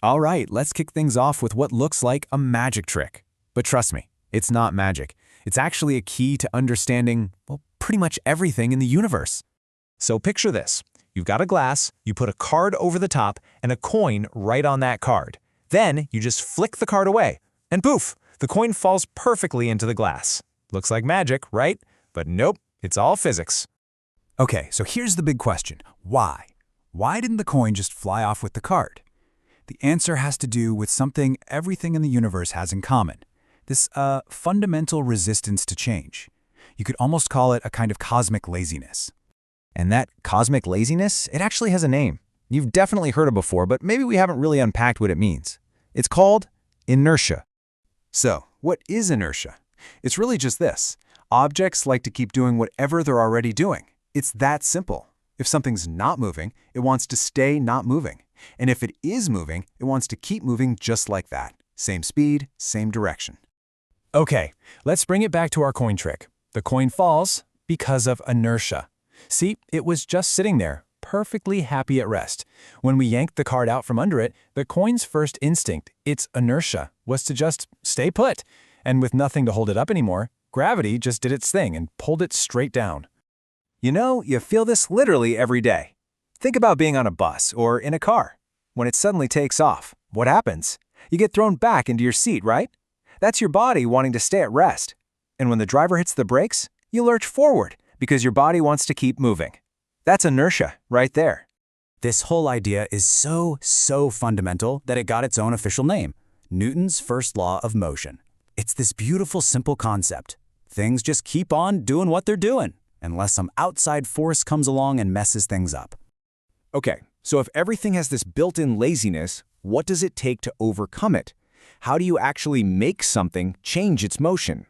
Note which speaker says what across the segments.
Speaker 1: All right, let's kick things off with what looks like a magic trick. But trust me, it's not magic. It's actually a key to understanding, well, pretty much everything in the universe.
Speaker 2: So picture this. You've got a glass, you put a card over the top, and a coin right on that card. Then you just flick the card away, and poof, the coin falls perfectly into the glass. Looks like magic, right? But nope, it's all physics.
Speaker 3: Okay, so here's the big question. Why? Why didn't the coin just fly off with the card? The answer has to do with something everything in the universe has in common. This fundamental resistance to change. You could almost call it a kind of cosmic laziness.
Speaker 2: And that cosmic laziness, it actually has a name. You've definitely heard it before, but maybe we haven't really unpacked what it means. It's called inertia.
Speaker 3: So, what is inertia? It's really just this. Objects like to keep doing whatever they're already doing. It's that simple. If something's not moving, it wants to stay not moving. And if it is moving, it wants to keep moving just like that. Same speed, same direction.
Speaker 1: Okay, let's bring it back to our coin trick. The coin falls because of inertia. See, it was just sitting there, perfectly happy at rest. When we yanked the card out from under it, the coin's first instinct, its inertia, was to just stay put. And with nothing to hold it up anymore, gravity just did its thing and pulled it straight down.
Speaker 2: You know, you feel this literally every day. Think about being on a bus or in a car. When it suddenly takes off, what happens? You get thrown back into your seat, right? That's your body wanting to stay at rest. And when the driver hits the brakes, you lurch forward because your body wants to keep moving. That's inertia right there.
Speaker 3: This whole idea is so fundamental that it got its own official name, Newton's first law of motion. It's this beautiful, simple concept. Things just keep on doing what they're doing, unless some outside force comes along and messes things up.
Speaker 2: Okay, so if everything has this built-in laziness, what does it take to overcome it? How do you actually make something change its motion?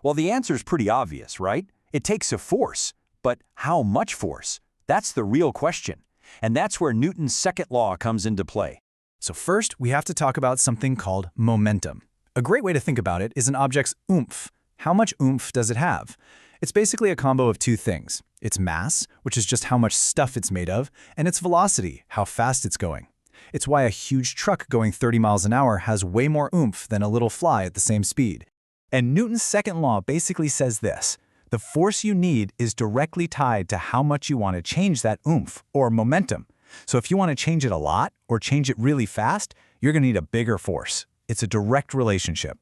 Speaker 4: Well, the answer's pretty obvious, right? It takes a force. But how much force? That's the real question. And that's where Newton's second law comes into play.
Speaker 1: So first, we have to talk about something called momentum. A great way to think about it is an object's oomph. How much oomph does it have? It's basically a combo of two things. Its mass, which is just how much stuff it's made of, and its velocity, how fast it's going. It's why a huge truck going 30 miles an hour has way more oomph than a little fly at the same speed. And Newton's second law basically says this: the force you need is directly tied to how much you want to change that oomph, or momentum. So if you want to change it a lot, or change it really fast, you're going to need a bigger force. It's a direct relationship.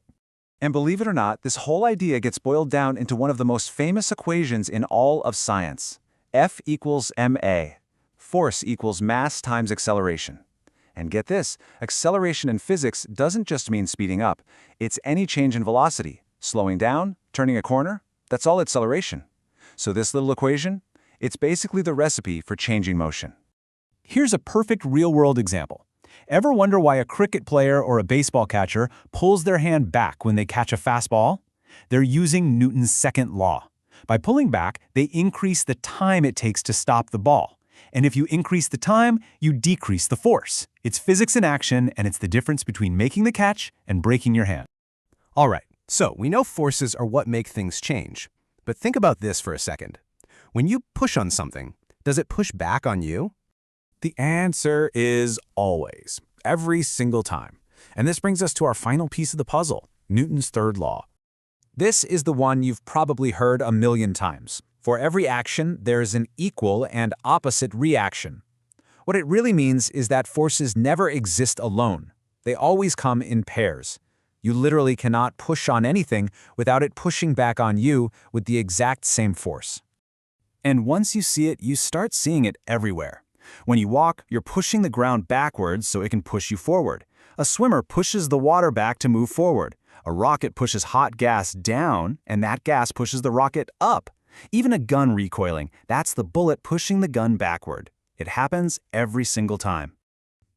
Speaker 4: And believe it or not, this whole idea gets boiled down into one of the most famous equations in all of science. F equals ma. Force equals mass times acceleration. And get this, acceleration in physics doesn't just mean speeding up. It's any change in velocity. Slowing down, turning a corner, that's all acceleration. So this little equation, it's basically the recipe for changing motion.
Speaker 1: Here's a perfect real-world example. Ever wonder why a cricket player or a baseball catcher pulls their hand back when they catch a fastball? They're using Newton's second law. By pulling back, they increase the time it takes to stop the ball. And if you increase the time, you decrease the force. It's physics in action, and it's the difference between making the catch and breaking your hand.
Speaker 5: All right, so we know forces are what make things change. But think about this for a second. When you push on something, does it push back on you?
Speaker 1: The answer is always, every single time. And this brings us to our final piece of the puzzle, Newton's third law. This is the one you've probably heard a million times. For every action, there is an equal and opposite reaction. What it really means is that forces never exist alone. They always come in pairs. You literally cannot push on anything without it pushing back on you with the exact same force. And once you see it, you start seeing it everywhere. When you walk, you're pushing the ground backwards so it can push you forward. A swimmer pushes the water back to move forward. A rocket pushes hot gas down, and that gas pushes the rocket up. Even a gun recoiling, that's the bullet pushing the gun backward. It happens every single time.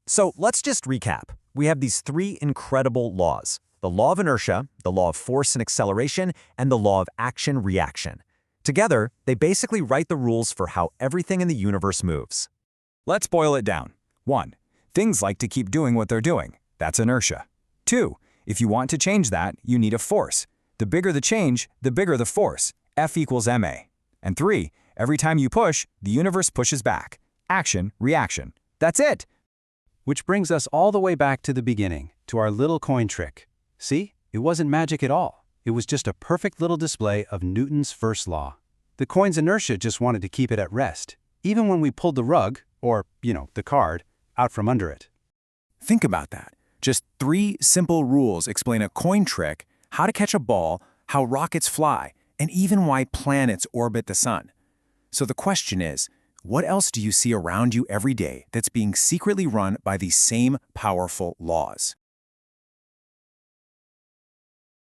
Speaker 2: So let's just recap. We have these three incredible laws: the law of inertia, the law of force and acceleration, and the law of action-reaction. Together, they basically write the rules for how everything in the universe moves.
Speaker 1: Let's boil it down. 1. Things like to keep doing what they're doing. That's inertia. 2. If you want to change that, you need a force. The bigger the change, the bigger the force. F equals ma. And 3. Every time you push, the universe pushes back. Action, reaction. That's it.
Speaker 5: Which brings us all the way back to the beginning, to our little coin trick. See, it wasn't magic at all. It was just a perfect little display of Newton's first law. The coin's inertia just wanted to keep it at rest, even when we pulled the rug, or, the card, out from under it.
Speaker 3: Think about that. Just 3 simple rules explain a coin trick, how to catch a ball, how rockets fly, and even why planets orbit the sun. So the question is, what else do you see around you every day that's being secretly run by these same powerful laws?